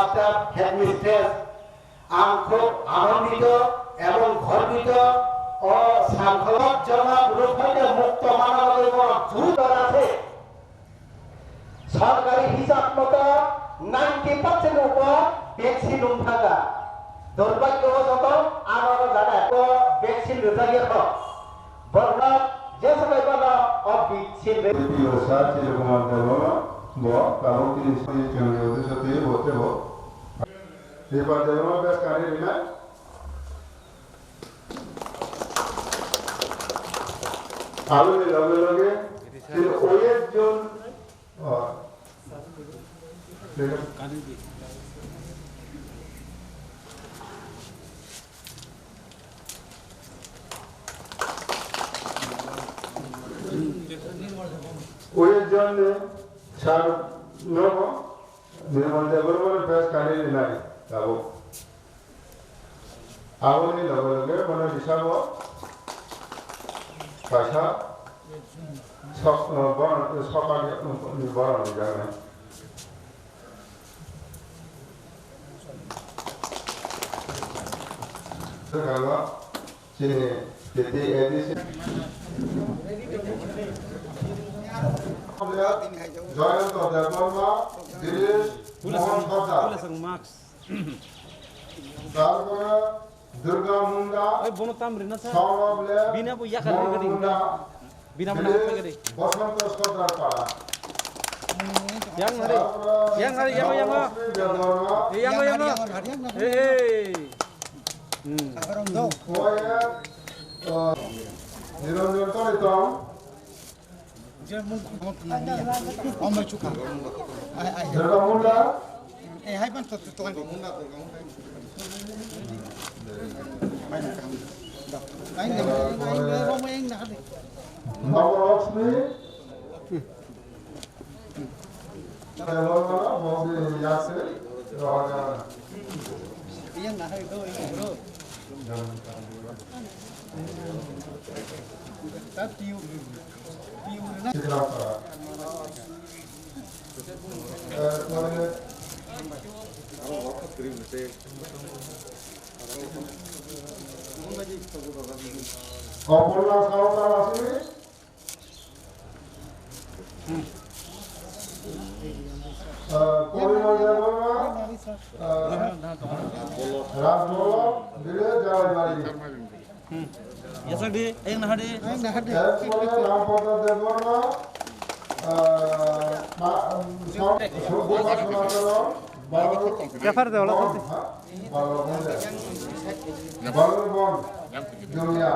Headmaster headmistress আমখো আনন্দিত এবং গর্বিত ও শৃঙ্খলার জনক রূপে মুক্ত মানবের জুত আছে সরকারি হিসাব মতো 90% উপর ভ্যাকসিন থাকা দুর্ভাগ্যবশত আমার জায়গায় তো ভ্যাকসিন রুজাইয়া বর্ণ যে সময় বলা অবিচ্ছিন্ন বিরসার যেরকম কারণ তিনি জঙ্গিদের সাথে বলতে এবার যেমন বেশ কারি না আলু লগে লগে তিনি ওয়ের জন ওয়ের জন্য সার নব নির্মাণ দেবর বেশ কারি নাই যাবো আগুনি লগে লগে মানে হিসাব পয়সা সকালে বড় যাবে সেখানে চিনি যেতে এদিকে জয়ন্ত দেববর্মা দিলীপ মোহন সর্দার তারপরে দুর্গা মুন্ডা সৌরভ মুন্ডা বসন্ত সর্দার পাড়া নিরঞ্জন তরিতম মুন্ডা নবলক্ষ্মী অপর্ণা সাঁওতাল আছে পরিমল দেববর্মা রাজবল্লভ দিলে জামাইবাড়ি রামপদ দেববর্মা জমিয়া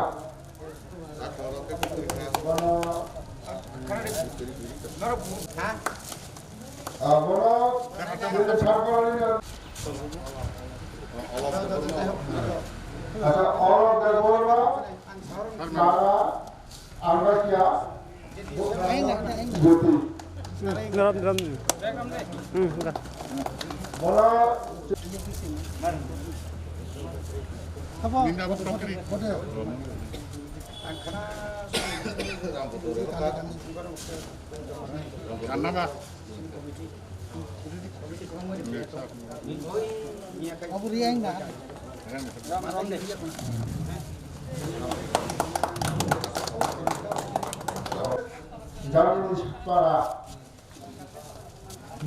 পাড়া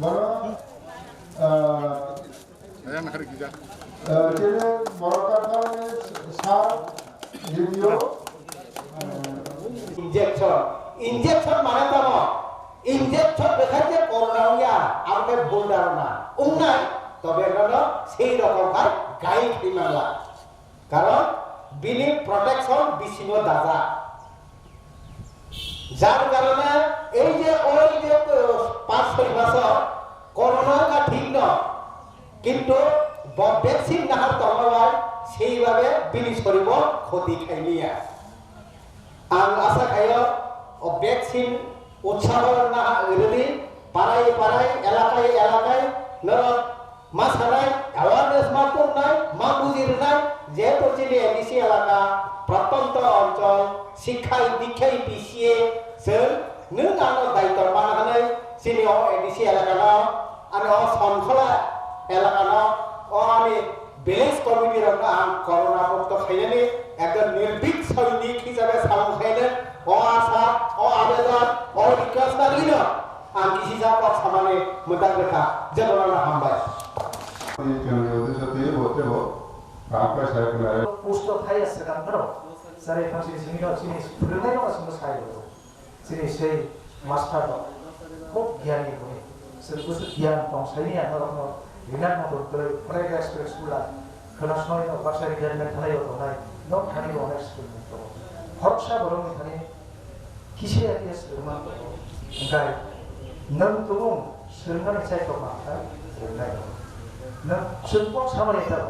বড় বড় কারখানায় সার দ্বিতীয় ইনজেকশন মানে তো ইনজেকশন দেখাইতে করোনা হইয়া আমাকে ভুল ধারণা নাই তবে হলো সেই রকমকার গাইড দিমালা কারণ বিনি প্রোটেকশন বিসিনো দাদা যার কারণে এই যে ওই যে 5-6 বছর করোনা ঠিক ন কিন্তু ভ্যাকসিন নাহার তলবায় সেইভাবে বিনি শরীর ক্ষতি খাইলিয়া আং আশা খায় ভ্যাকসিন উৎসাহ না রেডি পাড়ায় এলাকায় মাসানাই অ্যাওয়ারনেস মাত্র নাই মা বুঝির নাই যেহেতু চিনি এডিসি এলাকা প্রত্যন্ত অঞ্চল শিক্ষায় দীক্ষায় পিছিয়ে নों आनो दायित्व मानानै चिनि एडिसि एलाका आरो शृंखला এলাকানো ও আমি বেলেন্স কমিটির আম করোনা মুক্ত খাইনি একজন নির্ভীক সৈনিক হিসাবে সামন খাইলেন ও আশা ও আবেদন ও রিকোয়েস্ট লাগলিন আম কিছু যা পথ সামানে মোতাক রেখা যেমন হামবাই 정리 어디서 뒤에 못 되고 아까 잘 포스터 타이어스 간다로 사례 당시 지니가 지니 불내가 같은 사이로 지니 세 마스터도 꼭 기한이 보니 그래서 기한 동 사이니 안으로 유난 모두 프라이드 엑스프레스 불라 그나스노이노 바사리 기한을 타이어도 나이 너 타니로 오네스도 혹시 버럭이 타니 기시에 대해서 음악도 그러니까 넌 또는 설명을 차이도 많다 그러나요 나 전부 사모했다고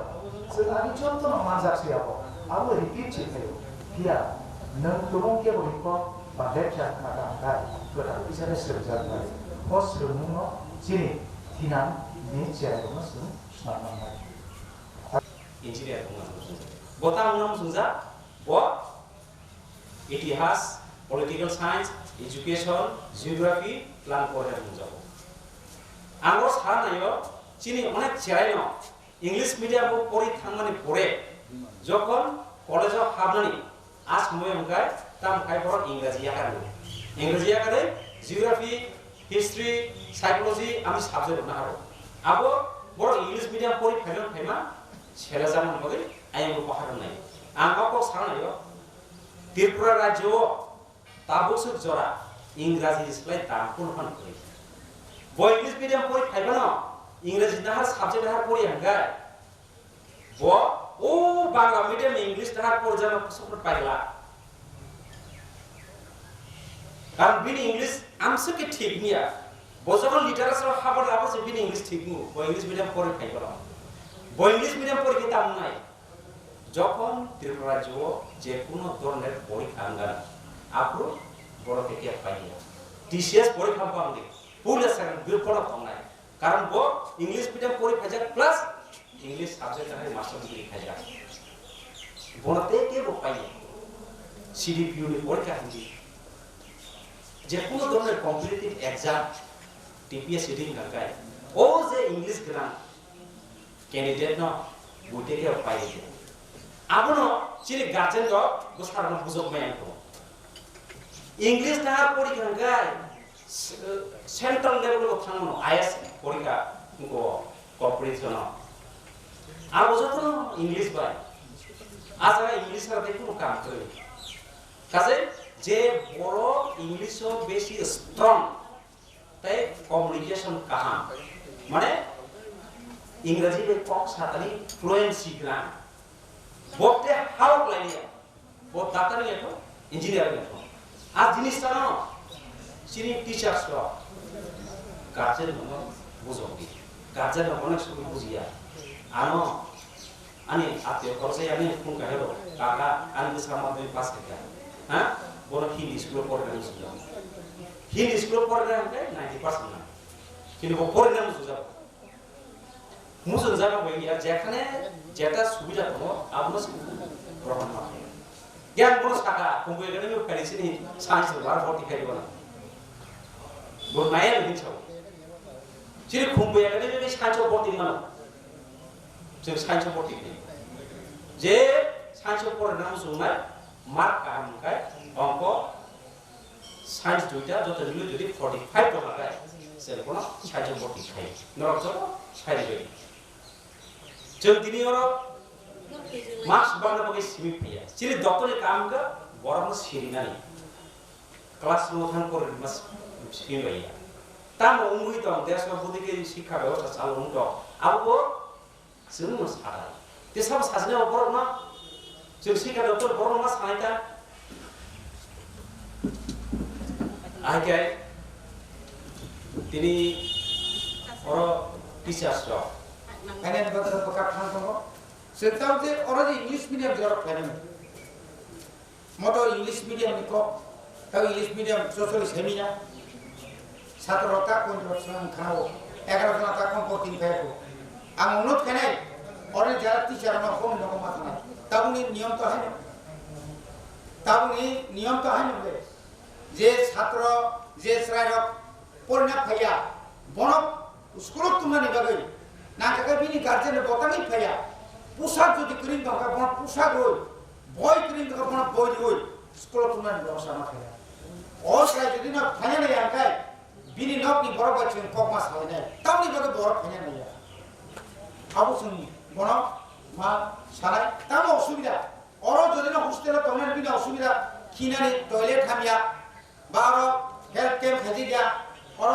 쓰다니 전부 만삭시하고 아무 리필 짓해요 비야 넌 두번 깨버리고 바데치 않다가 그러다 이전에 쓰러졌다 버스를 묻는 지리 디난 니치아로 무슨 상황이 इंजीनियर होगा बोता नाम सुनजा वो इतिहास political science education geography plan করে বুঝাবো আমরা সারা নাইও চিনি অনেক চাইনো ইংলিশ মিডিয়াম পড়ি থাঙ্গানি পড়ে যখন কলেজে হাবনানি আজ সময় আমগায় তাম খাই পড় ইংরেজি আকারে জিওগ্রাফি হিস্ট্রি সাইকোলজি আমি সাবজেক্ট না হারো আবো বড় ইংলিশ মিডিয়াম পড়ি ফাইমা ছেলে জামান বলে আইন পাহাড় নাই আমাকে সারানাইও ত্রিপুরা রাজ্য তাবসুক জরা ইংরেজি ডিসপ্লে দাম কোন করে বই ইংলিশ মিডিয়াম পড়ি ফাইবা না ইংরেজি নাহার সাবজেক্ট নাহার পড়ি হাঙ্গায় ও বাংলা মিডিয়াম ইংলিশ নাহার পড়ি জানা সুপ্রত পাইলা কারণ বিনি ইংলিশ আমসকে ঠিক নিয়া বজখন লিটারেচার খাবার লাভ বিনি ইংলিশ ঠিক নু বই ইংলিশ মিডিয়াম পড়ি ফাইবা না বই ইংলিশ মিডিয়াম পরীক্ষা দাম নাই যখন ত্রিপুরা রাজ্য যে কোনো ধরনের পরীক্ষা আঙ্গান আপনি বড় থেকে পাইয়া টিসিএস পরীক্ষা পাবেন পুরো সেকেন্ড বিপদ নাই কারণ বো ইংলিশ মিডিয়াম পরীক্ষা যা প্লাস ইংলিশ সাবজেক্ট আছে মাস্টার ডিগ্রি খাজা বড়তে কে বো পাইয়া সিডিপিইউ এর পরীক্ষা হিন্দি যে কোনো ধরনের কম্পিটিটিভ এক্সাম টিপিএস সিটিং গায় ও যে English gram candidate no bute ke pai de abono chiri garden do gosar na buzok mayan ko english na pori gangai central level ko thangno is pori ka ko corporation abo joto english bai aja english ra dekhu kam kore kaje je boro english o beshi strong tai communication kaha mane इंग्रजी में Kock सातनी fluency ग्राम बोलते how लाइनिया वो दाता नहीं है तो engineer है तो आज जिनिस ताना सिनी टीचर्स को गार्जियन को बुझोगी गार्जियन को अनेक सुबह बुझिया आनो आने आते और से आने फोन कहे लो काका आने के सामने में पास करके हाँ बोलो हिंदी स्कूल पढ़ रहे हैं हिंदी स्कूल पढ़ रहे हैं 90% ना किन्तु वो पढ़ रहे हैं मुझे जाना पड़ेगा जैसे जेटा सुविधा तो आप लोग ग्रहण मारें ज्ञान बोलो साका कुंभे करने में पहले से नहीं साइंस बार बहुत दिखाई बोला बहुत नया नहीं चाहो जिस कुंभे करने में भी साइंस बहुत दिमाग जो साइंस बहुत दिखे जे साइंस पर नाम सुनाय मार्क काम का अंक साइंस जोइटा जो तरीके जो 45 तो लगा है सेल को ना साइंस बहुत दिखाई नरक जो साइंस जो दिनी और मार्क्स बांधने को सीमित किया चिरी डॉक्टर काम का बड़ा मस सीरीना नहीं क्लास में उठान को मस सीमित किया ताम उम्मीद तो देश में बुद्धि के शिक्षा व्यवस्था चालू उनको अब वो सिर्फ मस आता है ये सब साजने ऊपर ना जो शिक्षा डॉक्टर बड़ा मस आया आगे दिनी और टीचर्स जो Kalian betul betul kan kamu. Setahu je orang English medium jorok kalian. Moto English medium ni kok. Tahu English medium social seminar. Satu rota kontrasian kau. 11 rota kompotin kau. Angunut kene. Orang jalan teacher nak kau nak matana. Tahu ni niyam tu hai. Tahu ni niyam tu hai ni. Je satu je serai purna kaya. Bonok sekolah tu mana bagai. নাকাকে বিনি গার্জেনে বতানি ফাইয়া পোশাক যদি cream দরকার বড় পোশাক হই বই cream দরকার বড় বই হই স্কুল তুলনার ব্যবস্থা না ফাইয়া অসাই যদি না ফাইয়া নাই আঙ্কাই বিনি নকনি বড় বাচ্চা কক মাস হয় না তাওনি বাকে বড় ফাইয়া নাই আবু শুন বড় মা সারাই তাম অসুবিধা অর যদি না হোস্টেলে তনের বিনা অসুবিধা খিনানি টয়লেট খামিয়া বা অর হেলথ ক্যাম্প খাজি দিয়া অর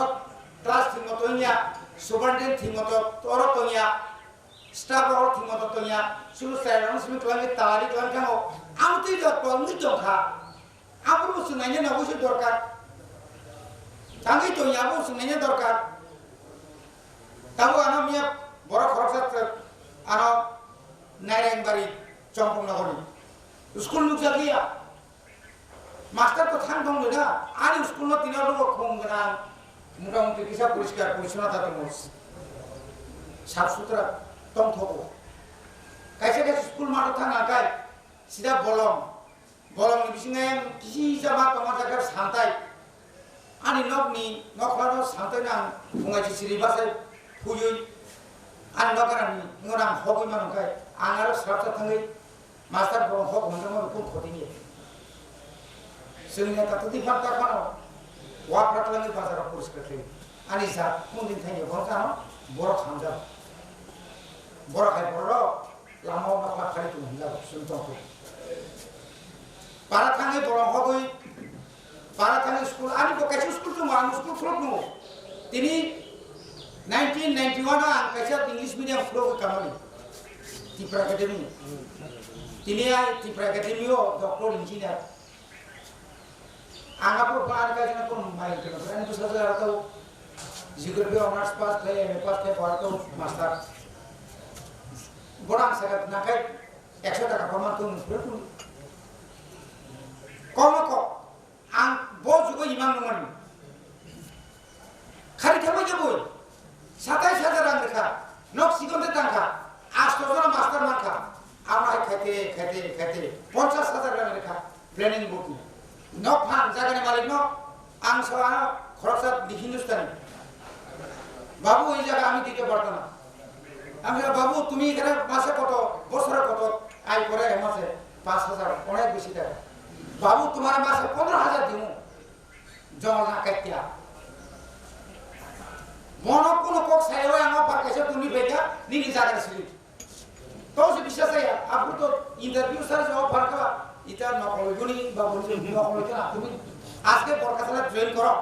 ক্লাস ঠিক মতো ইয়া সুপারিনটেন্ডেন্ট ঠিক মতো অর তইয়া স্টাফ অর ঠিক মতো তইয়া শুরু সাইরন সিমি ক্লামে তারি ক্লাম খাও আমতি যত মুই জখা আপু বসু নাইনে না বসু দরকার তাঙ্গি তইয়া বসু নাইনে দরকার তাবো আনো মিয়া বড় খরচাত আনো নাইরেংবাড়ি চম্পকনগরী স্কুল নুক জাগিয়া মাস্টার তো থান দং না আর স্কুল ন তিন লোক খং না মোটামুটি কিসা পরিষ্কার পরিচ্ছন্নতা তো সাফ সুতরা তং থাকো কাইসে কাইসে স্কুল মাঠে থাকা কাই সিধা বলম বিসিঙে কিসি হিসাবা তোমার জায়গার সান্তাই আনি নকনি নকলানো সান্তাই না ফুঙাইছি সিরিবাসে ফুয়ই আনি নকারানি ইংরাম হকই মানুকাই আঙারো স্রাবটা থাঙ্গै মাস্টার বড় হক হন্ডামো কোন ক্ষতি নিয়ে जोंनिया तातुति फाटा खानो वा प्राटलानि बाजाराव परिष्कार थायो आनि जा कोन दिन थायो बरखानो बर खामजा बर खाय बर लामाव नाखला खारि तुम हिला सुनतंखौ पारा थाङै बर हगै पारा थाङै स्कुल आनि बकाइसो स्कुल दङ आं स्कुल फ्लक दङ तिनि 1991 आं काइसा English medium flock कामानि Tipra academy तिनि आइ टिप्रा एकाडेमियाव डक्टर इन्जिनियार आंगापुर बाहर का जना को माइल के ना ने दूसरा जगह तो जियोग्राफी ऑनर्स पास थे एमए पास थे पढ़ा तो मास्टर बड़ा सगत ना के 100 টাকা প্রমাণ তো মুফরে তো কম কো আং বো जुगो ইমান নমান খালি কেমন যাব 27000 রাং রেখা নক সিগন্তে টাকা 800 জন মাস্টার মার্কা আমরা খেতে 50000 রাং রেখা প্ল্যানিং বুক nok phan jagane malik no ang sawana khorosat di hindustani babu ei jaga ami dite parto na আমি বাবু তুমি এখানে মাসে কত বছরে কত আয় করে মাসে 5000 অনেক বেশি টাকা বাবু তোমার মাসে 15000 দিমু জমা না কাটিয়া মন কোন কক সাইও আমার পাকাছে তুমি বেটা নিনি জায়গা ছিল তো সে বিশ্বাস আয়া আপু তো ইন্টারভিউ সারা জবাব পারকা ইটা নকলগুনি বা বলছে নকলটা তুমি আজকে বরকাতলা জয়েন করো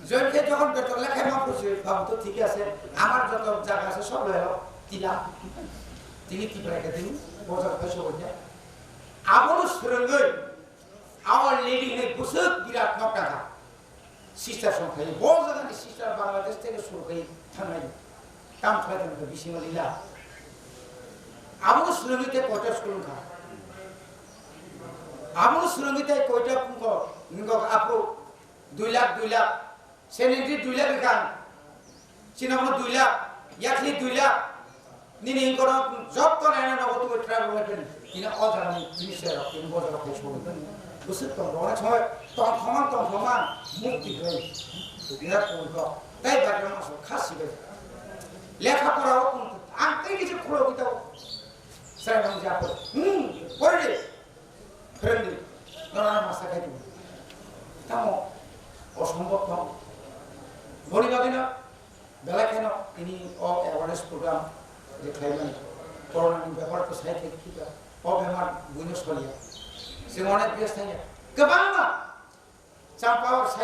জয়েন কে যখন বেতন লেখা মা খুশি বাবু তো ঠিক আছে আমার যত জায়গা আছে সব লয়ো তিলা তিনি কি ব্র্যাকেট দিন বজার পয়সা বলতে আবরু সুরঙ্গই আওয়ার লেডি নে বুসুক বিরাট নকটা সিস্টার সংখ্যা বহু জায়গায় সিস্টার বাংলাদেশ থেকে শুরু করে থানায় কাম খাইতে না বিশিমলিলা আবরু সুরঙ্গিতে কয়টা স্কুল খা আবরু সুরঙ্গিতে কয়টা পুঙ্গ আপু 2 লাখ সেনেন্টি 2 লাখ খান চিনামো 2 লাখ ইয়াকলি 2 লাখ নিনি ইনকো জব তো নাই না নগদ তো ট্রাভেল লাগেন কিনা অজানি জিনিসের কিন বজার খোঁজ করবেন বুঝতে তো রোনা ছয় তো সমান মুক্তি হই বিরাট কোন তাই ব্যাকগ্রাউন্ড আছে খাসি বে লেখাপড়াও কোন আনতে কিছু খোলো দিতাও সাইরাম যাপো পড়ে ফ্রেন্ডলি নরনা মাসা খাই তুমি তামো অসম্ভব তো বলিবাদিন বেলা কেন তিনি অ্যাওয়ারনেস প্রোগ্রাম যে খাইবেন করোনার ব্যাপার তো সাইতে কিটা অবেমার বুঝে সরিয়া সে অনেক ব্যস্ত থাকে গোबां চাম্পাওয়ার